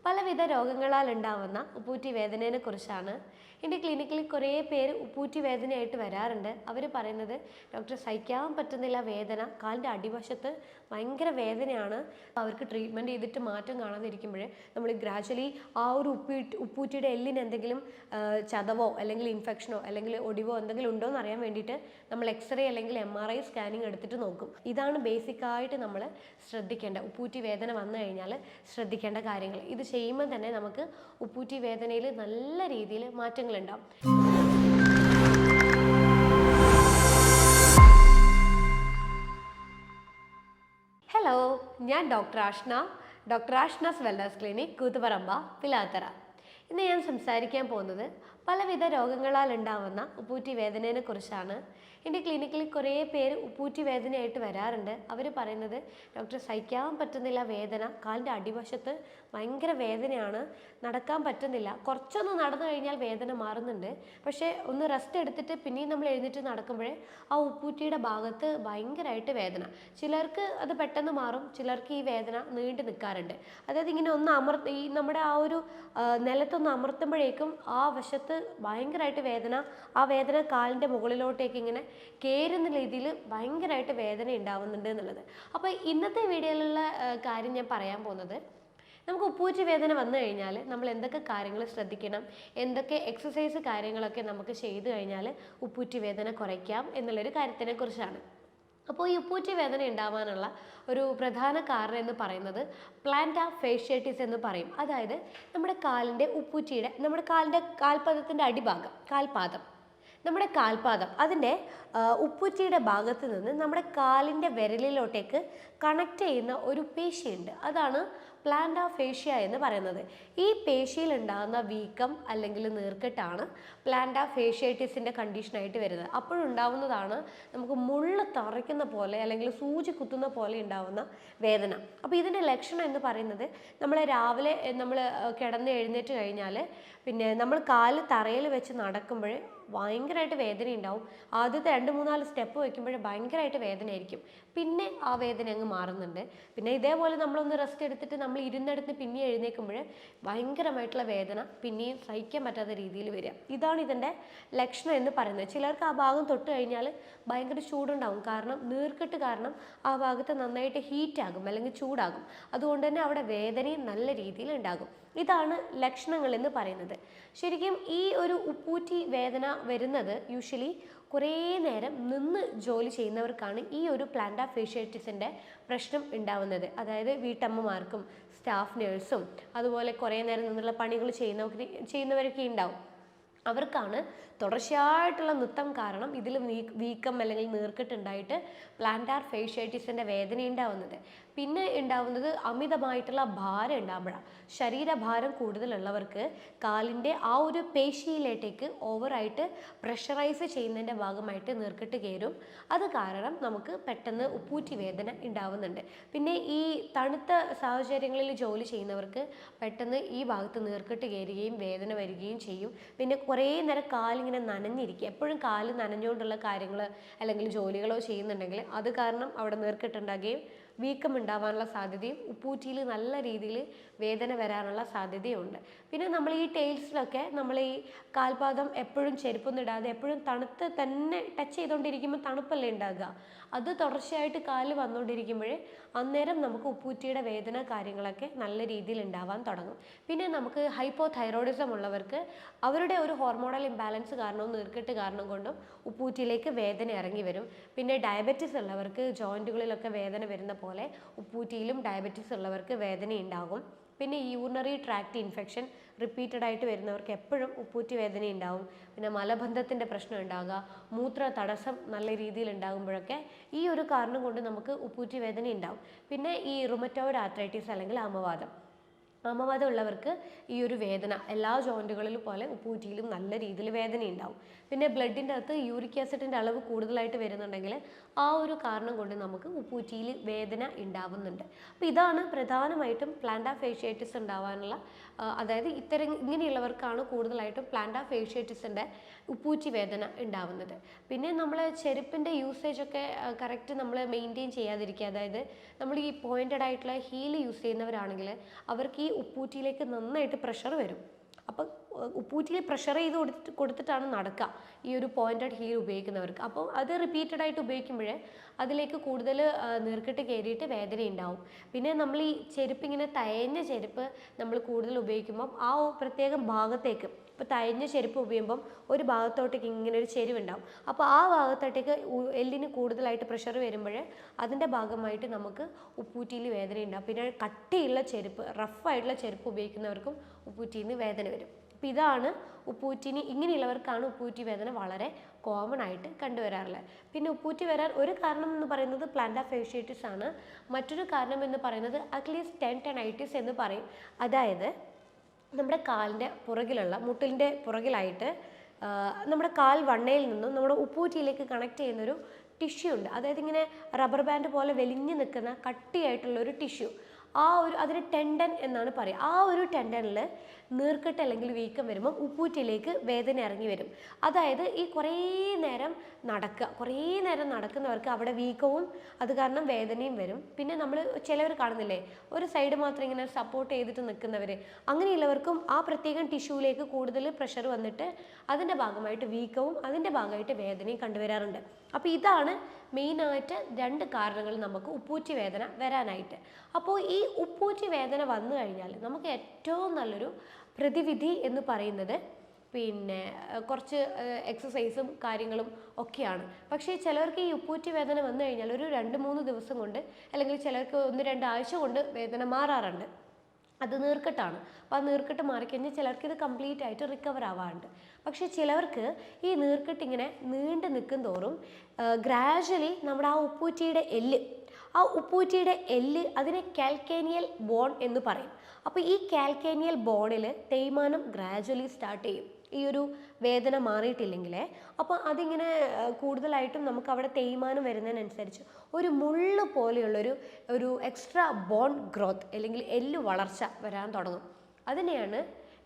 പലവിധ രോഗങ്ങളാൽ ഉണ്ടാവുന്ന ഉപ്പൂറ്റി വേദനയെ കുറിച്ചാണ്. എൻ്റെ ക്ലിനിക്കിൽ കുറേ പേര് ഉപ്പൂറ്റി വേദനയായിട്ട് വരാറുണ്ട്. അവർ പറയുന്നത് ഡോക്ടർ സഹിക്കാൻ പറ്റുന്നില്ല വേദന, കാലിൻ്റെ അടിവശത്ത് ഭയങ്കര വേദനയാണ്. അവർക്ക് ട്രീറ്റ്മെൻറ്റ് ചെയ്തിട്ട് മാറ്റം കാണാതിരിക്കുമ്പോൾ നമ്മൾ ഗ്രാജ്വലി ആ ഒരു ഉപ്പൂറ്റിയുടെ എല്ലിന് എന്തെങ്കിലും ചതവോ അല്ലെങ്കിൽ ഇൻഫെക്ഷനോ അല്ലെങ്കിൽ ഒടിവോ എന്തെങ്കിലും ഉണ്ടോ എന്ന് അറിയാൻ വേണ്ടിയിട്ട് നമ്മൾ എക്സ്റേ അല്ലെങ്കിൽ MRI സ്കാനിങ് എടുത്തിട്ട് നോക്കും. ഇതാണ് ബേസിക്കായിട്ട് നമ്മൾ ശ്രദ്ധിക്കേണ്ട ഉപ്പൂറ്റി വേദന വന്നു കഴിഞ്ഞാൽ ശ്രദ്ധിക്കേണ്ട കാര്യങ്ങൾ. ഇത് ചെയ്യുമ്പോൾ തന്നെ നമുക്ക് ഉപ്പൂറ്റി വേദനയിൽ നല്ല രീതിയിൽ മാറ്റങ്ങളുണ്ടാവും. ഹലോ, ഞാൻ doctor Ashna's wellness clinic, Koothuparamba, Pilathara. ഇന്ന് ഞാൻ സംസാരിക്കാൻ പോകുന്നത് പലവിധ രോഗങ്ങളാൽ ഉണ്ടാവുന്ന ഉപ്പൂറ്റി വേദനയെ കുറിച്ചാണ്. എൻ്റെ ക്ലിനിക്കിൽ കുറേ പേര് ഉപ്പൂറ്റി വേദനയായിട്ട് വരാറുണ്ട്. അവർ പറയുന്നത് ഡോക്ടർ സഹിക്കാൻ പറ്റുന്നില്ല വേദന, കാലിൻ്റെ അടിവശത്ത് ഭയങ്കര വേദനയാണ്, നടക്കാൻ പറ്റുന്നില്ല. കുറച്ചൊന്ന് നടന്നു കഴിഞ്ഞാൽ വേദന മാറുന്നുണ്ട്, പക്ഷേ ഒന്ന് റെസ്റ്റ് എടുത്തിട്ട് പിന്നെയും നമ്മൾ എഴുന്നേറ്റ് നടക്കുമ്പോഴേ ആ ഉപ്പൂറ്റിയുടെ ഭാഗത്ത് ഭയങ്കരമായിട്ട് വേദന. ചിലർക്ക് അത് പെട്ടെന്ന് മാറും, ചിലർക്ക് ഈ വേദന നീണ്ടു നിൽക്കാറുണ്ട്. അതായത് ഇങ്ങനെ ഒന്ന് ഈ നമ്മുടെ ആ ഒരു നിലത്തൊന്ന് അമർത്തുമ്പോഴേക്കും ആ വശത്ത് ഭയങ്കരമായിട്ട് വേദന, ആ വേദന കാലിൻ്റെ മുകളിലോട്ടേക്ക് ഇങ്ങനെ കയറുന്ന രീതിയിൽ ഭയങ്കരമായിട്ട് വേദന ഉണ്ടാവുന്നുണ്ട് എന്നുള്ളത്. അപ്പോൾ ഇന്നത്തെ വീഡിയോയിലുള്ള കാര്യം ഞാൻ പറയാൻ പോകുന്നത്, നമുക്ക് ഉപ്പൂറ്റി വേദന വന്നു കഴിഞ്ഞാൽ നമ്മൾ എന്തൊക്കെ കാര്യങ്ങൾ ശ്രദ്ധിക്കണം, എന്തൊക്കെ എക്സസൈസ് കാര്യങ്ങളൊക്കെ നമുക്ക് ചെയ്തു കഴിഞ്ഞാൽ ഉപ്പൂറ്റി വേദന കുറയ്ക്കാം എന്നുള്ളൊരു കാര്യത്തിനെ കുറിച്ചാണ്. അപ്പോൾ ഈ ഉപ്പൂറ്റി വേദന ഉണ്ടാവാനുള്ള ഒരു പ്രധാന കാരണം എന്ന് പറയുന്നത് പ്ലാന്റാർ ഫേഷ്യേറ്റിസ് എന്ന് പറയും. അതായത് നമ്മുടെ കാലിൻ്റെ ഉപ്പൂറ്റിയുടെ, നമ്മുടെ കാലിൻ്റെ കാൽപാദത്തിൻ്റെ അടിഭാഗം, നമ്മുടെ കാൽപാദം അതിൻ്റെ ഉപ്പൂറ്റിയുടെ ഭാഗത്ത് നിന്ന് നമ്മുടെ കാലിൻ്റെ വിരലിലോട്ടേക്ക് കണക്ട് ചെയ്യുന്ന ഒരു പേശിയുണ്ട്. അതാണ് പ്ലാന്റാർ ഫേഷ്യ എന്ന് പറയുന്നത്. ഈ പേശിയിൽ ഉണ്ടാകുന്ന വീക്കം അല്ലെങ്കിൽ നീർക്കെട്ടാണ് പ്ലാന്റാർ ഫേഷ്യേറ്റിസിൻ്റെ കണ്ടീഷനായിട്ട് വരുന്നത്. അപ്പോഴുണ്ടാവുന്നതാണ് നമുക്ക് മുള്ള് തറയ്ക്കുന്ന പോലെ അല്ലെങ്കിൽ സൂചി കുത്തുന്ന പോലെ ഉണ്ടാവുന്ന വേദന. അപ്പോൾ ഇതിൻ്റെ ലക്ഷണം എന്ന് പറയുന്നത്, നമ്മൾ രാവിലെ നമ്മൾ കിടന്ന് എഴുന്നേറ്റ് കഴിഞ്ഞാൽ പിന്നെ നമ്മൾ കാല് തറയിൽ വെച്ച് നടക്കുമ്പോൾ ഭയങ്കരമായിട്ട് വേദന ഉണ്ടാവും. ആദ്യത്തെ 2-3-4 സ്റ്റെപ്പ് വയ്ക്കുമ്പോൾ ഭയങ്കരമായിട്ട് വേദനയായിരിക്കും. പിന്നെ ആ വേദന അങ്ങ് മാറുന്നുണ്ട്. പിന്നെ ഇതേപോലെ നമ്മളൊന്ന് റെസ്റ്റ് എടുത്തിട്ട് നമ്മൾ ഇരുന്നെടുത്ത് പിന്നെ എഴുന്നേൽക്കുമ്പോൾ ഭയങ്കരമായിട്ടുള്ള വേദന പിന്നെയും സഹിക്കാൻ പറ്റാത്ത രീതിയിൽ വരിക. ഇതാണ് ഇതിൻ്റെ ലക്ഷണം എന്ന് പറയുന്നത്. ചിലർക്ക് ആ ഭാഗം തൊട്ട് കഴിഞ്ഞാൽ ഭയങ്കര ചൂടുണ്ടാവും. കാരണം നീർക്കെട്ട് കാരണം ആ ഭാഗത്ത് നന്നായിട്ട് ഹീറ്റാകും അല്ലെങ്കിൽ ചൂടാകും. അതുകൊണ്ട് തന്നെ അവിടെ വേദനയും നല്ല രീതിയിൽ ഉണ്ടാകും. ഇതാണ് ലക്ഷണങ്ങൾ എന്ന് പറയുന്നത്. ശരിക്കും ഈ ഒരു ഉപ്പൂറ്റി വേദന വരുന്നത് യൂഷ്വലി കുറേ നേരം നിന്ന് ജോലി ചെയ്യുന്നവർക്കാണ് ഈ ഒരു പ്ലാന്റാർ ഫേഷ്യേറ്റിസിൻ്റെ പ്രശ്നം ഉണ്ടാവുന്നത്. അതായത് വീട്ടമ്മമാർക്കും സ്റ്റാഫ് നേഴ്സും അതുപോലെ കുറേ നേരം നിന്നുള്ള പണികൾ ചെയ്യുന്നവരൊക്കെ ഉണ്ടാവും. അവർക്കാണ് തുടർച്ചയായിട്ടുള്ള നൃത്തം കാരണം ഇതിൽ വീക്കം അല്ലെങ്കിൽ നീർക്കെട്ടുണ്ടായിട്ട് പ്ലാന്റാർ ഫേഷ്യേറ്റിസിൻ്റെ വേദന ഉണ്ടാവുന്നത്. പിന്നെ ഉണ്ടാവുന്നത് അമിതമായിട്ടുള്ള ഭാരം ഉണ്ടാകുമ്പോഴാണ്. ശരീരഭാരം കൂടുതലുള്ളവർക്ക് കാലിൻ്റെ ആ ഒരു പേശിയിലേട്ടേക്ക് ഓവറായിട്ട് പ്രഷറൈസ് ചെയ്യുന്നതിൻ്റെ ഭാഗമായിട്ട് നീർക്കെട്ട് കയറും. അത് കാരണം നമുക്ക് പെട്ടെന്ന് ഉപ്പൂറ്റി വേദന ഉണ്ടാവുന്നുണ്ട്. പിന്നെ ഈ തണുത്ത സാഹചര്യങ്ങളിൽ ജോലി ചെയ്യുന്നവർക്ക് പെട്ടെന്ന് ഈ ഭാഗത്ത് നീർക്കെട്ട് കയറുകയും വേദന വരികയും ചെയ്യും. പിന്നെ കുറേ നേരം കാലിങ്ങനെ നനഞ്ഞിരിക്കുക, എപ്പോഴും കാല് നനഞ്ഞുകൊണ്ടുള്ള കാര്യങ്ങൾ അല്ലെങ്കിൽ ജോലികളോ ചെയ്യുന്നുണ്ടെങ്കിൽ അത് കാരണം അവിടെ നീർക്കെട്ടുണ്ടാകുകയും വീക്കം ഉണ്ടാവാനുള്ള സാധ്യതയും ഉപ്പൂറ്റിയിൽ നല്ല രീതിയിൽ വേദന വരാനുള്ള സാധ്യതയുണ്ട്. പിന്നെ നമ്മൾ ഈ ടൈൽസിലൊക്കെ നമ്മൾ ഈ കാൽപാദം എപ്പോഴും ചെരുപ്പൊന്നും ഇടാതെ എപ്പോഴും തണുത്ത് തന്നെ ടച്ച് ചെയ്തുകൊണ്ടിരിക്കുമ്പോൾ തണുപ്പല്ലേ ഉണ്ടാകുക. അത് തുടർച്ചയായിട്ട് കാല് വന്നുകൊണ്ടിരിക്കുമ്പോൾ അന്നേരം നമുക്ക് ഉപ്പൂറ്റിയുടെ വേദന കാര്യങ്ങളൊക്കെ നല്ല രീതിയിൽ ഉണ്ടാവാൻ തുടങ്ങും. പിന്നെ നമുക്ക് ഹൈപ്പോതൈറോയിഡിസം ഉള്ളവർക്ക് അവരുടെ ഒരു ഹോർമോണൽ ഇംബാലൻസ് കാരണവും നീർക്കെട്ട് കാരണം കൊണ്ടും ഉപ്പൂറ്റിയിലേക്ക് വേദന ഇറങ്ങി വരും. പിന്നെ ഡയബറ്റിസ് ഉള്ളവർക്ക് ജോയിൻറ്റുകളിലൊക്കെ വേദന വരുന്ന പോലെ ഉപ്പൂറ്റിയിലും ഡയബറ്റിസ് ഉള്ളവർക്ക് വേദന ഉണ്ടാകും. പിന്നെ യൂറിനറി ട്രാക്ട് ഇൻഫെക്ഷൻ റിപ്പീറ്റഡ് ആയിട്ട് വരുന്നവർക്ക് എപ്പോഴും ഉപ്പൂറ്റി വേദന ഉണ്ടാവും. പിന്നെ മലബന്ധത്തിൻ്റെ പ്രശ്നം ഉണ്ടാകുക, മൂത്ര തടസ്സം നല്ല രീതിയിൽ ഉണ്ടാകുമ്പോഴൊക്കെ ഈ ഒരു കാരണം കൊണ്ട് നമുക്ക് ഉപ്പൂറ്റി വേദന ഉണ്ടാവും. പിന്നെ ഈ റുമറ്റോയിഡ് ആർത്രൈറ്റിസ് അല്ലെങ്കിൽ ആമവാദം ഉള്ളവർക്ക് ഈ ഒരു വേദന എല്ലാ ജോയിൻറ്റുകളിലും പോലെ ഉപ്പൂറ്റിയിലും നല്ല രീതിയിൽ വേദന ഉണ്ടാവും. പിന്നെ ബ്ലഡിൻ്റെ അകത്ത് യൂറിക് ആസിഡിൻ്റെ അളവ് കൂടുതലായിട്ട് വരുന്നുണ്ടെങ്കിൽ ആ ഒരു കാരണം കൊണ്ട് നമുക്ക് ഉപ്പൂറ്റിയിൽ വേദന ഉണ്ടാവുന്നുണ്ട്. അപ്പോൾ ഇതാണ് പ്രധാനമായിട്ടും പ്ലാന്റാർ ഫേഷ്യേറ്റിസ് ഉണ്ടാവാനുള്ള, അതായത് ഇങ്ങനെയുള്ളവർക്കാണ് കൂടുതലായിട്ടും പ്ലാന്റാർ ഫേഷ്യേറ്റിസിൻ്റെ ഉപ്പൂറ്റി വേദന ഉണ്ടാവുന്നത്. പിന്നെ നമ്മൾ ചെരുപ്പിൻ്റെ യൂസേജൊക്കെ കറക്റ്റ് നമ്മൾ മെയിൻറ്റെയിൻ ചെയ്യാതിരിക്കുക. അതായത് നമ്മൾ ഈ പോയിൻറ്റഡ് ആയിട്ടുള്ള ഹീൽ യൂസ് ചെയ്യുന്നവരാണെങ്കിൽ അവർക്ക് ഈ ഉപ്പൂറ്റിയിലേക്ക് നന്നായിട്ട് പ്രഷർ വരും. അപ്പം ഉപ്പൂറ്റിയിൽ പ്രഷർ ചെയ്ത് കൊടുത്തിട്ടാണ് നടക്കുക ഈ ഒരു പോയിന്റഡ് ഹീൽ ഉപയോഗിക്കുന്നവർക്ക്. അപ്പോൾ അത് റിപ്പീറ്റഡ് ആയിട്ട് ഉപയോഗിക്കുമ്പോഴേ അതിലേക്ക് കൂടുതൽ നീർക്കെട്ട് കയറിയിട്ട് വേദന ഉണ്ടാവും. പിന്നെ നമ്മൾ ഈ ചെരുപ്പ് ഇങ്ങനെ തയഞ്ഞ ചെരുപ്പ് നമ്മൾ കൂടുതൽ ഉപയോഗിക്കുമ്പം ആ പ്രത്യേകം ഭാഗത്തേക്ക്, ഇപ്പോൾ തയഞ്ഞ ചെരുപ്പ് ഉപയോഗിക്കുമ്പം ഒരു ഭാഗത്തോട്ടേക്ക് ഇങ്ങനെ ഒരു ചെരുവുണ്ടാവും. അപ്പോൾ ആ ഭാഗത്തോട്ടേക്ക് എല്ലിന് കൂടുതലായിട്ട് പ്രഷർ വരുമ്പോൾ അതിൻ്റെ ഭാഗമായിട്ട് നമുക്ക് ഉപ്പൂറ്റിയിൽ വേദന ഉണ്ടാവും. പിന്നെ കട്ടിയുള്ള ചെരുപ്പ്, റഫായിട്ടുള്ള ചെരുപ്പ് ഉപയോഗിക്കുന്നവർക്കും ഉപ്പൂറ്റിയിൽ നിന്ന് വേദന വരും. അപ്പോൾ ഇതാണ് ഉപ്പൂറ്റിന്, ഇങ്ങനെയുള്ളവർക്കാണ് ഉപ്പൂറ്റി വേദന വളരെ കോമൺ ആയിട്ട് കണ്ടുവരാറുള്ളത്. പിന്നെ ഉപ്പൂറ്റി വരാൻ ഒരു കാരണം എന്ന് പറയുന്നത് പ്ലാന്റാർ ഫേഷ്യേറ്റിസ് ആണ്. മറ്റൊരു കാരണം എന്ന് പറയുന്നത് അക്ലീസ് ടെൻഡനൈറ്റിസ് എന്ന് പറയും. അതായത് നമ്മുടെ കാലിൻ്റെ പുറകിലുള്ള മുട്ടിലിൻ്റെ പുറകിലായിട്ട് നമ്മുടെ കാൽ വണ്ണയിൽ നിന്നും നമ്മുടെ ഉപ്പൂറ്റിയിലേക്ക് കണക്ട് ചെയ്യുന്നൊരു ടിഷ്യൂ ഉണ്ട്. അതായത് ഇങ്ങനെ റബ്ബർ ബാൻഡ് പോലെ വലിഞ്ഞു നിൽക്കുന്ന കട്ടിയായിട്ടുള്ളൊരു ടിഷ്യൂ, അതിന് ടെൻഡൻ എന്നാണ് പറയുക. ആ ഒരു ടെൻഡനിൽ നീർക്കെട്ട് അല്ലെങ്കിൽ വീക്കം വരുമ്പോൾ ഉപ്പൂറ്റിയിലേക്ക് വേദന ഇറങ്ങി വരും. അതായത് ഈ കുറേ നേരം നടക്കുന്നവർക്ക് അവിടെ വീക്കവും അത് കാരണം വേദനയും വരും. പിന്നെ നമ്മൾ ചിലവർ കാണുന്നില്ലേ, ഒരു സൈഡ് മാത്രം ഇങ്ങനെ സപ്പോർട്ട് ചെയ്തിട്ട് നിൽക്കുന്നവർ, അങ്ങനെയുള്ളവർക്കും ആ പ്രത്യേകം ടിഷ്യൂവിലേക്ക് കൂടുതൽ പ്രഷർ വന്നിട്ട് അതിൻ്റെ ഭാഗമായിട്ട് വീക്കവും അതിൻ്റെ ഭാഗമായിട്ട് വേദനയും കണ്ടുവരാറുണ്ട്. അപ്പോൾ ഇതാണ് മെയിനായിട്ട് 2 കാരണങ്ങൾ നമുക്ക് ഉപ്പൂറ്റി വേദന വരാനായിട്ട്. അപ്പോൾ ഈ ഉപ്പൂറ്റി വേദന വന്നു കഴിഞ്ഞാൽ നമുക്ക് ഏറ്റവും നല്ലൊരു പ്രതിവിധി എന്ന് പറയുന്നത് പിന്നെ കുറച്ച് എക്സസൈസും കാര്യങ്ങളും ഒക്കെയാണ്. പക്ഷേ ചിലർക്ക് ഈ ഉപ്പൂറ്റി വേദന വന്നു കഴിഞ്ഞാൽ ഒരു 2-3 ദിവസം കൊണ്ട്, അല്ലെങ്കിൽ ചിലർക്ക് 1-2 ആഴ്ച കൊണ്ട് വേദന മാറാറുണ്ട്. അത് നീർക്കെട്ടാണ്. അപ്പോൾ ആ നീർക്കെട്ട് മാറിക്കഴിഞ്ഞാൽ ചിലർക്ക് ഇത് കംപ്ലീറ്റ് ആയിട്ട് റിക്കവർ ആവാറുണ്ട്. പക്ഷേ ചിലവർക്ക് ഈ നീർക്കെട്ട് ഇങ്ങനെ നീണ്ടു നിൽക്കും തോറും ഗ്രാജ്വലി നമ്മുടെ ആ ഉപ്പൂറ്റിയുടെ എല്ല് അതിനെ കാൽക്കേനിയൽ ബോൺ എന്ന് പറയും. അപ്പോൾ ഈ കാൽക്കേനിയൽ ബോണിൽ തേയ്മാനം ഗ്രാജ്വലി സ്റ്റാർട്ട് ചെയ്യും ഈ ഒരു വേദന മാറിയിട്ടില്ലെങ്കിൽ. അപ്പോൾ അതിങ്ങനെ കൂടുതലായിട്ടും നമുക്ക് അവിടെ തേയ്മാനം വരുന്നതിനനുസരിച്ച് ഒരു മുള്ള് പോലെയുള്ളൊരു എക്സ്ട്രാ ബോൺ ഗ്രോത്ത് അല്ലെങ്കിൽ എല്ല് വളർച്ച വരാൻ തുടങ്ങും. അതിനെയാണ്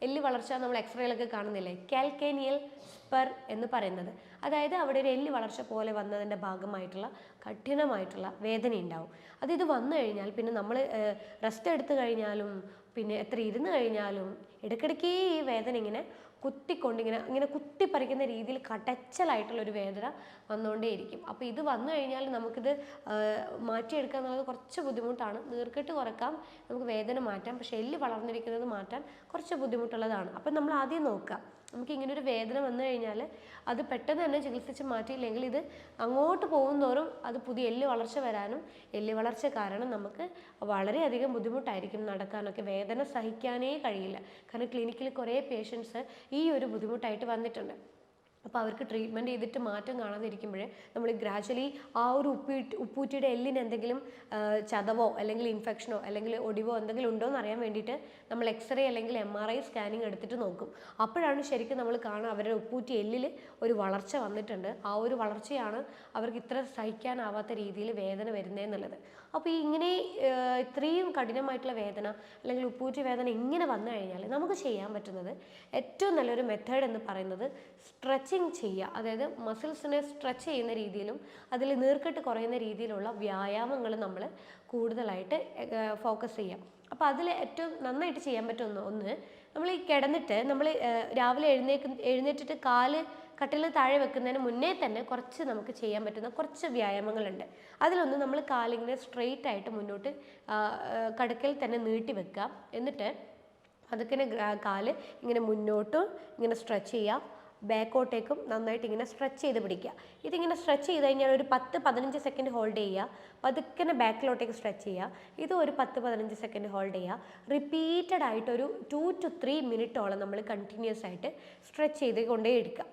എല്ല് വളർച്ച നമ്മൾ എക്സ്റേയിലൊക്കെ കാണുന്നില്ലേ, കാൽക്കേനിയൽ സ്പർ എന്ന് പറയുന്നത്. അതായത് അവിടെ ഒരു എല്ല് വളർച്ച പോലെ വന്നതിൻ്റെ ഭാഗമായിട്ടുള്ള കഠിനമായിട്ടുള്ള വേദന ഉണ്ടാവും. ഇത് വന്നു കഴിഞ്ഞാൽ പിന്നെ നമ്മൾ റെസ്റ്റ് എടുത്തു കഴിഞ്ഞാലും പിന്നെ എത്ര ഇരുന്ന് കഴിഞ്ഞാലും ഇടയ്ക്കിടയ്ക്ക് ഈ വേദന ഇങ്ങനെ ഇങ്ങനെ കുത്തിപ്പറിക്കുന്ന രീതിയിൽ കടച്ചലായിട്ടുള്ളൊരു വേദന വന്നുകൊണ്ടേയിരിക്കും. അപ്പോൾ ഇത് വന്നു കഴിഞ്ഞാൽ നമുക്കിത് മാറ്റിയെടുക്കുക എന്നുള്ളത് കുറച്ച് ബുദ്ധിമുട്ടാണ്. നീർക്കെട്ട് കുറക്കാം, നമുക്ക് വേദന മാറ്റാം, പക്ഷേ എല്ല് വളർന്നിരിക്കുന്നത് മാറ്റാൻ കുറച്ച് ബുദ്ധിമുട്ടുള്ളതാണ്. അപ്പം നമ്മൾ ആദ്യം നോക്കുക, നമുക്ക് ഇങ്ങനൊരു വേദന വന്നു കഴിഞ്ഞാൽ അത് പെട്ടെന്ന് തന്നെ ചികിത്സിച്ച് മാറ്റിയില്ലെങ്കിൽ ഇത് അങ്ങോട്ട് പോകുന്തോറും അത് പുതിയ എല്ല് വളർച്ച വരാനും എല്ല് വളർച്ച കാരണം നമുക്ക് വളരെയധികം ബുദ്ധിമുട്ടായിരിക്കും നടക്കാനൊക്കെ. വേദന സഹിക്കാനേ കഴിയില്ല. കാരണം ക്ലിനിക്കിൽ കുറേ പേഷ്യൻസ് ഈ ഒരു ബുദ്ധിമുട്ടായിട്ട് വന്നിട്ടുണ്ട്. അപ്പോൾ അവർക്ക് ട്രീറ്റ്മെൻറ്റ് ചെയ്തിട്ട് മാറ്റം കാണാതിരിക്കുമ്പോൾ നമ്മൾ ഗ്രാജ്വലി ആ ഒരു ഉപ്പൂറ്റിയുടെ എല്ലിന് എന്തെങ്കിലും ചതവോ അല്ലെങ്കിൽ ഇൻഫെക്ഷനോ അല്ലെങ്കിൽ ഒടിവോ എന്തെങ്കിലും ഉണ്ടോ എന്ന് അറിയാൻ വേണ്ടിയിട്ട് നമ്മൾ എക്സ്റേ അല്ലെങ്കിൽ MRI സ്കാനിങ് എടുത്തിട്ട് നോക്കും. അപ്പോഴാണ് ശരിക്കും നമ്മൾ കാണുക അവരുടെ ഉപ്പൂറ്റി എല്ലിൽ ഒരു വളർച്ച വന്നിട്ടുണ്ട്. ആ ഒരു വളർച്ചയാണ് അവർക്ക് ഇത്ര സഹിക്കാനാവാത്ത രീതിയിൽ വേദന വരുന്നതെന്നുള്ളത്. അപ്പോൾ ഇങ്ങനെ ഇത്രയും കഠിനമായിട്ടുള്ള വേദന അല്ലെങ്കിൽ ഉപ്പൂറ്റി വേദന ഇങ്ങനെ വന്നു കഴിഞ്ഞാൽ നമുക്ക് ചെയ്യാൻ പറ്റുന്നത് ഏറ്റവും നല്ലൊരു മെത്തേഡ് എന്ന് പറയുന്നത് സ്ട്രെച്ചിങ് ചെയ്യുക. അതായത് മസിൽസിനെ സ്ട്രെച്ച് ചെയ്യുന്ന രീതിയിലും അതിൽ നീർക്കെട്ട് കുറയുന്ന രീതിയിലുള്ള വ്യായാമങ്ങൾ നമ്മൾ കൂടുതലായിട്ട് ഫോക്കസ് ചെയ്യാം. അപ്പോൾ അതിൽ ഏറ്റവും നന്നായിട്ട് ചെയ്യാൻ പറ്റുന്ന ഒന്ന്, നമ്മൾ ഈ കിടന്നിട്ട് നമ്മൾ രാവിലെ എഴുന്നേറ്റിട്ട് കാല് കട്ടിലിന് താഴെ വെക്കുന്നതിന് മുന്നേ തന്നെ കുറച്ച് നമുക്ക് ചെയ്യാൻ പറ്റുന്ന കുറച്ച് വ്യായാമങ്ങളുണ്ട്. അതിലൊന്ന്, നമ്മൾ കാലിങ്ങനെ സ്ട്രെയിറ്റ് ആയിട്ട് മുന്നോട്ട് കടക്കൽ തന്നെ നീട്ടി വെക്കുക. എന്നിട്ട് അതൊക്കെ കാല് ഇങ്ങനെ മുന്നോട്ടും ഇങ്ങനെ സ്ട്രെച്ച് ചെയ്യുക, ബാക്കോട്ടേക്കും നന്നായിട്ട് ഇങ്ങനെ സ്ട്രെച്ച് ചെയ്ത് പിടിക്കുക. ഇതിങ്ങനെ സ്ട്രെച്ച് ചെയ്ത് കഴിഞ്ഞാൽ ഒരു 10-15 സെക്കൻഡ് ഹോൾഡ് ചെയ്യുക. പതുക്കെ ബാക്കിലോട്ടേക്ക് സ്ട്രെച്ച് ചെയ്യുക. ഇത് ഒരു 10-15 സെക്കൻഡ് ഹോൾഡ് ചെയ്യുക. റിപ്പീറ്റഡ് ആയിട്ട് ഒരു 2 to 3 മിനിറ്റോളം നമ്മൾ കണ്ടിന്യൂസ് ആയിട്ട് സ്ട്രെച്ച് ചെയ്ത് കൊണ്ടേയിരിക്കുക.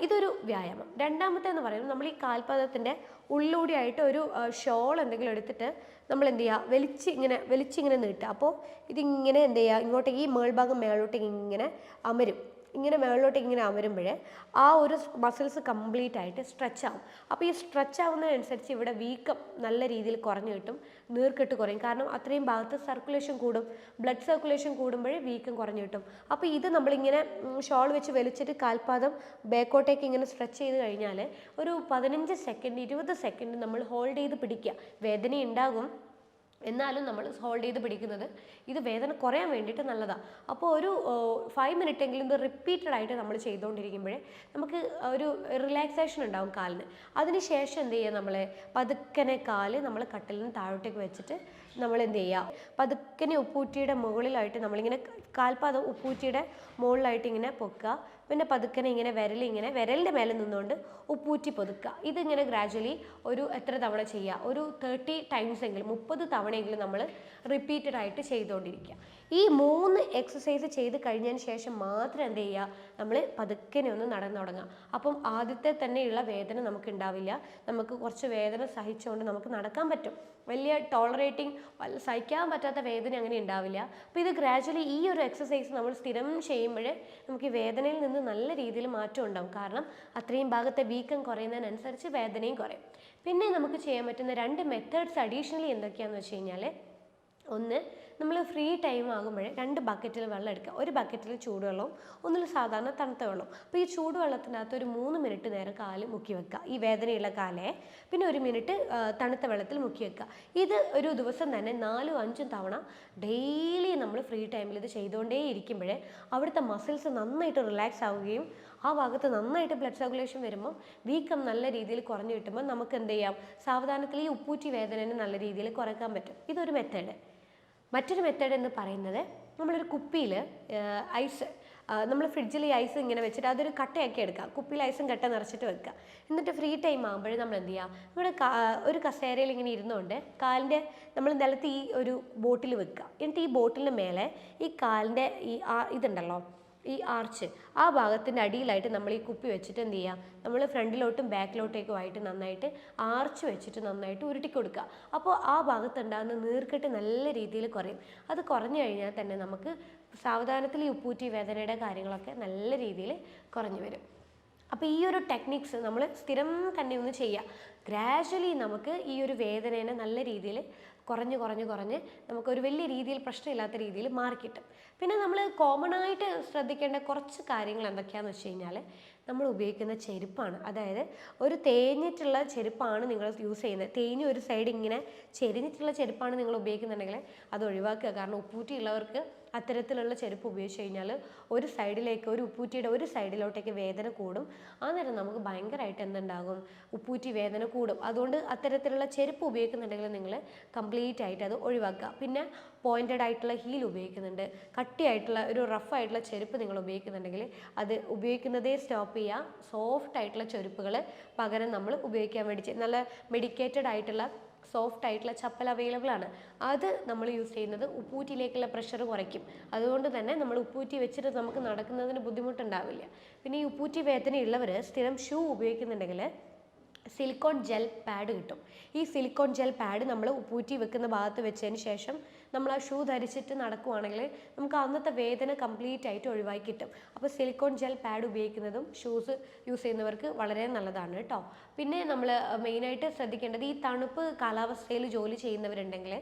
ഇതൊരു വ്യായാമം. രണ്ടാമത്തെ എന്ന് പറയുന്നത്, നമ്മൾ ഈ കാൽപാദത്തിൻ്റെ ഉള്ളിലൂടെയായിട്ട് ഒരു ഷോൾ എന്തെങ്കിലും എടുത്തിട്ട് നമ്മൾ എന്ത് ചെയ്യുക, വലിച്ചിങ്ങനെ നീട്ടുക. അപ്പോൾ ഇതിങ്ങനെ എന്ത് ചെയ്യുക, ഇങ്ങോട്ടേക്ക് ഈ മേൾഭാഗം മേളോട്ടേക്ക് ഇങ്ങനെ അമരും. ഇങ്ങനെ മേളിലോട്ടേക്ക് ഇങ്ങനെ അമരുമ്പോൾ ആ ഒരു മസിൽസ് കംപ്ലീറ്റ് ആയിട്ട് സ്ട്രെച്ച് ആവും. അപ്പോൾ ഈ സ്ട്രെച്ച് ആവുന്നതിനനുസരിച്ച് ഇവിടെ വീക്കം നല്ല രീതിയിൽ കുറഞ്ഞു കിട്ടും, നീർക്കെട്ട് കുറയും. കാരണം അത്രയും ഭാഗത്ത് സർക്കുലേഷൻ കൂടും, ബ്ലഡ് സർക്കുലേഷൻ കൂടുമ്പോഴേ വീക്കം കുറഞ്ഞു കിട്ടും. അപ്പോൾ ഇത് നമ്മളിങ്ങനെ ഷോൾ വെച്ച് വലിച്ചിട്ട് കാൽപാദം ബാക്കോട്ടേക്ക് ഇങ്ങനെ സ്ട്രെച്ച് ചെയ്ത് കഴിഞ്ഞാൽ ഒരു 15 സെക്കൻഡ് 20 സെക്കൻഡ് നമ്മൾ ഹോൾഡ് ചെയ്ത് പിടിക്കുക. വേദന ഉണ്ടാകും, എന്നാലും നമ്മൾ ഹോൾഡ് ചെയ്ത് പിടിക്കുന്നത് ഇത് വേദന കുറയാൻ വേണ്ടിയിട്ട് നല്ലതാണ്. അപ്പോൾ ഒരു 5 മിനിറ്റ് എങ്കിലും ഇത് റിപ്പീറ്റഡ് ആയിട്ട് നമ്മൾ ചെയ്തുകൊണ്ടിരിക്കുമ്പോഴേ നമുക്ക് ഒരു റിലാക്സേഷൻ ഉണ്ടാവും കാലിന്. അതിനുശേഷം എന്ത് ചെയ്യുക, നമ്മൾ പതുക്കനെ കാല് നമ്മൾ കട്ടിൽ നിന്ന് താഴോട്ടേക്ക് വെച്ചിട്ട് നമ്മൾ എന്ത് ചെയ്യുക, പതുക്കനെ ഉപ്പൂറ്റിയുടെ മുകളിലായിട്ട് നമ്മളിങ്ങനെ കാൽപാദം ഉപ്പൂറ്റിയുടെ മുകളിലായിട്ട് ഇങ്ങനെ പൊക്കുക. പിന്നെ പതുക്കനെ ഇങ്ങനെ വിരലിൻ്റെ മേലെ നിന്നുകൊണ്ട് ഉപ്പൂറ്റി പൊതുക്കുക. ഇതിങ്ങനെ ഗ്രാജ്വലി ഒരു എത്ര തവണ ചെയ്യുക, ഒരു 30 ടൈംസ് എങ്കിലും 30 തവണയെങ്കിലും നമ്മൾ റിപ്പീറ്റഡ് ആയിട്ട് ചെയ്തുകൊണ്ടിരിക്കുക. ഈ 3 എക്സസൈസ് ചെയ്ത് കഴിഞ്ഞതിന് ശേഷം മാത്രം എന്ത് ചെയ്യുക, നമ്മൾ പതുക്കനെ ഒന്ന് നടന്നു തുടങ്ങുക. അപ്പം ആദ്യത്തെ തന്നെയുള്ള വേദന നമുക്ക് ഉണ്ടാവില്ല. നമുക്ക് കുറച്ച് വേദന സഹിച്ചുകൊണ്ട് നമുക്ക് നടക്കാൻ പറ്റും. വലിയ ടോളറേറ്റിംഗ് സഹിക്കാൻ പറ്റാത്ത വേദന അങ്ങനെ ഉണ്ടാവില്ല. അപ്പോൾ ഇത് ഗ്രാജ്വലി ഈ ഒരു എക്സസൈസ് നമ്മൾ സ്ഥിരം ചെയ്യുമ്പോൾ നമുക്ക് ഈ വേദനയിൽ നിന്ന് നല്ല രീതിയിൽ മാറ്റം ഉണ്ടാവും. കാരണം അത്രയും ഭാഗത്തെ വീക്കം കുറയുന്നതിനനുസരിച്ച് വേദനയും കുറയും. പിന്നെ നമുക്ക് ചെയ്യാൻ പറ്റുന്ന 2 മെത്തേഡ്സ് അഡീഷണലി എന്തൊക്കെയാണെന്ന് വെച്ച് കഴിഞ്ഞാൽ, ഒന്ന്, നമ്മൾ ഫ്രീ ടൈം ആകുമ്പോഴേ 2 ബക്കറ്റിൽ വെള്ളം എടുക്കുക. ഒരു ബക്കറ്റിൽ ചൂടുവെള്ളവും ഒന്നിൽ സാധാരണ തണുത്ത വെള്ളം. അപ്പോൾ ഈ ചൂടുവെള്ളത്തിനകത്ത് ഒരു 3 മിനിറ്റ് നേരം കാല് മുക്കി വെക്കുക, ഈ വേദനയുള്ള കാലേ. പിന്നെ 1 മിനിറ്റ് തണുത്ത വെള്ളത്തിൽ മുക്കി വെക്കുക. ഇത് ഒരു ദിവസം തന്നെ 4-5 തവണ ഡെയിലി നമ്മൾ ഫ്രീ ടൈമിൽ ഇത് ചെയ്തുകൊണ്ടേ ഇരിക്കുമ്പോഴേ അവിടുത്തെ മസിൽസ് നന്നായിട്ട് റിലാക്സ് ആവുകയും ആ ഭാഗത്ത് നന്നായിട്ട് ബ്ലഡ് സർക്കുലേഷൻ വരുമ്പോൾ വീക്കം നല്ല രീതിയിൽ കുറഞ്ഞു കിട്ടുമ്പോൾ നമുക്ക് എന്ത് ചെയ്യാം, സാവധാനത്തിൽ ഈ ഉപ്പൂറ്റി വേദനയെ നല്ല രീതിയിൽ കുറയ്ക്കാൻ പറ്റും. ഇതൊരു മെത്തേഡ്. മറ്റൊരു മെത്തേഡ് എന്ന് പറയുന്നത്, നമ്മളൊരു കുപ്പിയിൽ ഐസ്, നമ്മൾ ഫ്രിഡ്ജിൽ ഈ ഐസ് ഇങ്ങനെ വെച്ചിട്ട് അതൊരു കട്ടയാക്കി എടുക്കുക. കുപ്പിയിൽ ഐസും കട്ട നിറച്ചിട്ട് വെക്കുക. എന്നിട്ട് ഫ്രീ ടൈം ആകുമ്പോഴേ നമ്മൾ എന്ത് ചെയ്യുക, നമ്മുടെ ഒരു കസേരയിൽ ഇങ്ങനെ ഇരുന്നുകൊണ്ട് കാലിൻ്റെ നമ്മൾ നിലത്ത് ഈ ഒരു ബോട്ടിൽ വെക്കുക. എന്നിട്ട് ഈ ബോട്ടിലിന് മേലെ ഈ കാലിൻ്റെ ഈ ഇതുണ്ടല്ലോ, ഈ ആർച്ച്, ആ ഭാഗത്തിൻ്റെ അടിയിലായിട്ട് നമ്മൾ ഈ കുപ്പി വെച്ചിട്ട് എന്ത് ചെയ്യുക, നമ്മൾ ഫ്രണ്ടിലോട്ടും ബാക്കിലോട്ടേക്കുമായിട്ട് നന്നായിട്ട് ആർച്ച് വെച്ചിട്ട് നന്നായിട്ട് ഉരുട്ടി കൊടുക്കുക. അപ്പോൾ ആ ഭാഗത്തുണ്ടാകുന്ന നീർക്കെട്ട് നല്ല രീതിയിൽ കുറയും. അത് കുറഞ്ഞു കഴിഞ്ഞാൽ തന്നെ നമുക്ക് സാവധാനത്തിൽ ഈ ഉപ്പൂറ്റി വേദനയുടെ കാര്യങ്ങളൊക്കെ നല്ല രീതിയിൽ കുറഞ്ഞു വരും. അപ്പോൾ ഈ ഒരു ടെക്നിക്സ് നമ്മൾ സ്ഥിരം തന്നെ ഒന്ന് ചെയ്യുക. ഗ്രാജ്വലി നമുക്ക് ഈ ഒരു വേദനേനെ നല്ല രീതിയിൽ കുറഞ്ഞ് നമുക്കൊരു വലിയ രീതിയിൽ പ്രശ്നമില്ലാത്ത രീതിയിൽ മാറിക്കിട്ടും. പിന്നെ നമ്മൾ കോമൺ ആയിട്ട് ശ്രദ്ധിക്കേണ്ട കുറച്ച് കാര്യങ്ങൾ എന്തൊക്കെയാണെന്ന് വെച്ച് കഴിഞ്ഞാൽ, നമ്മൾ ഉപയോഗിക്കുന്ന ചെരുപ്പാണ്. അതായത് ഒരു തേഞ്ഞിട്ടുള്ള ചെരുപ്പാണ് നിങ്ങൾ യൂസ് ചെയ്യുന്നത്, തേഞ്ഞ് ഒരു സൈഡ് ഇങ്ങനെ ചെരിഞ്ഞിട്ടുള്ള ചെരുപ്പാണ് നിങ്ങൾ ഉപയോഗിക്കുന്നുണ്ടെങ്കിൽ അത് ഒഴിവാക്കുക. കാരണം ഉപ്പൂറ്റി ഉള്ളവർക്ക് അത്തരത്തിലുള്ള ചെരുപ്പ് ഉപയോഗിച്ച് കഴിഞ്ഞാൽ ഒരു സൈഡിലേക്ക്, ഒരു ഉപ്പൂറ്റിയുടെ ഒരു സൈഡിലോട്ടേക്ക് വേദന കൂടും. ആ നേരം നമുക്ക് ഭയങ്കരമായിട്ട് എന്തുണ്ടാകും, ഉപ്പൂറ്റി വേദന കൂടും. അതുകൊണ്ട് അത്തരത്തിലുള്ള ചെരുപ്പ് ഉപയോഗിക്കുന്നുണ്ടെങ്കിൽ നിങ്ങൾ കംപ്ലീറ്റ് ആയിട്ട് അത് ഒഴിവാക്കുക. പിന്നെ പോയിൻറ്റഡ് ആയിട്ടുള്ള ഹീൽ ഉപയോഗിക്കുന്നുണ്ട്, കട്ടിയായിട്ടുള്ള ഒരു റഫ് ആയിട്ടുള്ള ചെരുപ്പ് നിങ്ങൾ ഉപയോഗിക്കുന്നുണ്ടെങ്കിൽ അത് ഉപയോഗിക്കുന്നതേ സ്റ്റോപ്പ് ചെയ്യുക. സോഫ്റ്റ് ആയിട്ടുള്ള ചെരുപ്പുകൾ പകരം നമ്മൾ ഉപയോഗിക്കാൻ വേണ്ടി നല്ല മെഡിക്കേറ്റഡ് ആയിട്ടുള്ള സോഫ്റ്റ് ആയിട്ടുള്ള ചപ്പൽ അവൈലബിൾ ആണ്. അത് നമ്മൾ യൂസ് ചെയ്യുന്നത് ഉപ്പൂറ്റിയിലേക്കുള്ള പ്രഷർ കുറയ്ക്കും. അതുകൊണ്ട് തന്നെ നമ്മൾ ഉപ്പൂറ്റി വെച്ചിട്ട് നമുക്ക് നടക്കുന്നതിന് ബുദ്ധിമുട്ടുണ്ടാവില്ല. പിന്നെ ഈ ഉപ്പൂറ്റി വേദനയുള്ളവർ സ്ഥിരം ഷൂ ഉപയോഗിക്കുന്നുണ്ടെങ്കിൽ സിലിക്കോൺ ജെൽ പാഡ് കിട്ടും. ഈ സിലിക്കോൺ ജെൽ പാഡ് നമ്മൾ ഉപ്പൂറ്റി വെക്കുന്ന ഭാഗത്ത് വെച്ചതിന് ശേഷം നമ്മൾ ആ ഷൂ ധരിച്ചിട്ട് നടക്കുവാണെങ്കിൽ നമുക്ക് അന്നത്തെ വേദന കംപ്ലീറ്റ് ആയിട്ട് ഒഴിവാക്കി കിട്ടും. അപ്പോൾ സിലിക്കോൺ ജെൽ പാഡ് ഉപയോഗിക്കുന്നതും ഷൂസ് യൂസ് ചെയ്യുന്നവർക്ക് വളരെ നല്ലതാണ് കേട്ടോ. പിന്നെ നമ്മൾ മെയിനായിട്ട് ശ്രദ്ധിക്കേണ്ടത്, ഈ തണുപ്പ് കാലാവസ്ഥയിൽ ജോലി ചെയ്യുന്നവരുണ്ടെങ്കിൽ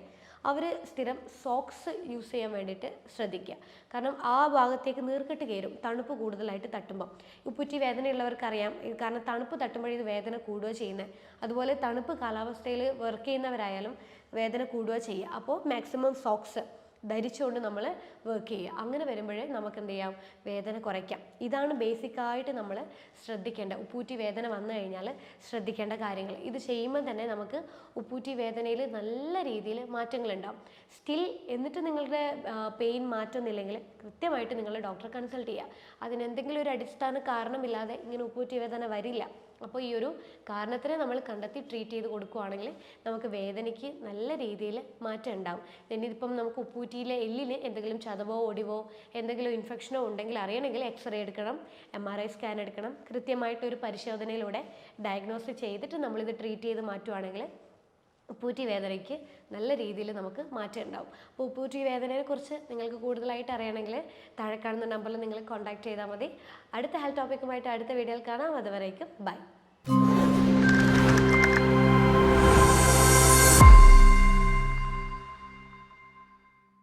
അവർ സ്ഥിരം സോക്സ് യൂസ് ചെയ്യാൻ വേണ്ടിയിട്ട് ശ്രദ്ധിക്കുക. കാരണം ആ ഭാഗത്തേക്ക് നീർക്കെട്ട് കയറും തണുപ്പ് കൂടുതലായിട്ട് തട്ടുമ്പം. ഉപ്പൂറ്റി വേദനയുള്ളവർക്കറിയാം, കാരണം തണുപ്പ് തട്ടുമ്പോഴേ ഇത് വേദന കൂടുക ചെയ്യുന്നത്. അതുപോലെ തണുപ്പ് കാലാവസ്ഥയിൽ വർക്ക് ചെയ്യുന്നവരായാലും വേദന കൂടുക ചെയ്യുക. അപ്പോൾ മാക്സിമം സോക്സ് ധരിച്ചുകൊണ്ട് നമ്മൾ വർക്ക് ചെയ്യുക. അങ്ങനെ വരുമ്പോഴേ നമുക്ക് എന്ത് ചെയ്യാം, വേദന കുറയ്ക്കാം. ഇതാണ് ബേസിക്കായിട്ട് നമ്മൾ ശ്രദ്ധിക്കേണ്ട, ഉപ്പൂറ്റി വേദന വന്നു കഴിഞ്ഞാൽ ശ്രദ്ധിക്കേണ്ട കാര്യങ്ങൾ. ഇത് ചെയ്യുമ്പോൾ തന്നെ നമുക്ക് ഉപ്പൂറ്റി വേദനയിൽ നല്ല രീതിയിൽ മാറ്റങ്ങളുണ്ടാവും. സ്റ്റിൽ എന്നിട്ട് നിങ്ങളുടെ പെയിൻ മാറ്റുന്നില്ലെങ്കിൽ കൃത്യമായിട്ട് നിങ്ങൾ ഡോക്ടറെ കൺസൾട്ട് ചെയ്യുക. അതിനെന്തെങ്കിലും ഒരു അടിസ്ഥാന കാരണമില്ലാതെ ഇങ്ങനെ ഉപ്പൂറ്റി വേദന വരില്ല. അപ്പോൾ ഈ ഒരു കാരണത്തിനെ നമ്മൾ കണ്ടെത്തി ട്രീറ്റ് ചെയ്ത് കൊടുക്കുകയാണെങ്കിൽ നമുക്ക് വേദനയ്ക്ക് നല്ല രീതിയിൽ മാറ്റം ഉണ്ടാവും. ഇതിപ്പം നമുക്ക് ഉപ്പൂറ്റിയിലെ എല്ലിന് എന്തെങ്കിലും ചതവോ ഒടിവോ എന്തെങ്കിലും ഇൻഫെക്ഷനോ ഉണ്ടെങ്കിൽ അറിയണമെങ്കിൽ എക്സ്റേ എടുക്കണം, MRI സ്കാൻ എടുക്കണം. കൃത്യമായിട്ടൊരു പരിശോധനയിലൂടെ ഡയഗ്നോസ് ചെയ്തിട്ട് നമ്മളിത് ട്രീറ്റ് ചെയ്ത് മാറ്റുവാണെങ്കിൽ ഉപ്പൂറ്റി വേദനയ്ക്ക് നല്ല രീതിയിൽ നമുക്ക് മാറ്റം ഉണ്ടാവും. അപ്പോൾ ഉപ്പൂറ്റി വേദനയെക്കുറിച്ച് നിങ്ങൾക്ക് കൂടുതലായിട്ട് അറിയണമെങ്കിൽ താഴെ കാണുന്ന നമ്പറിൽ നിങ്ങൾ കോൺടാക്ട് ചെയ്താൽ മതി. അടുത്ത ഹെൽത്ത് ടോപ്പിക്കുമായിട്ട് അടുത്ത വീഡിയോയിൽ കാണാം. അതുവരേക്കും ബൈ.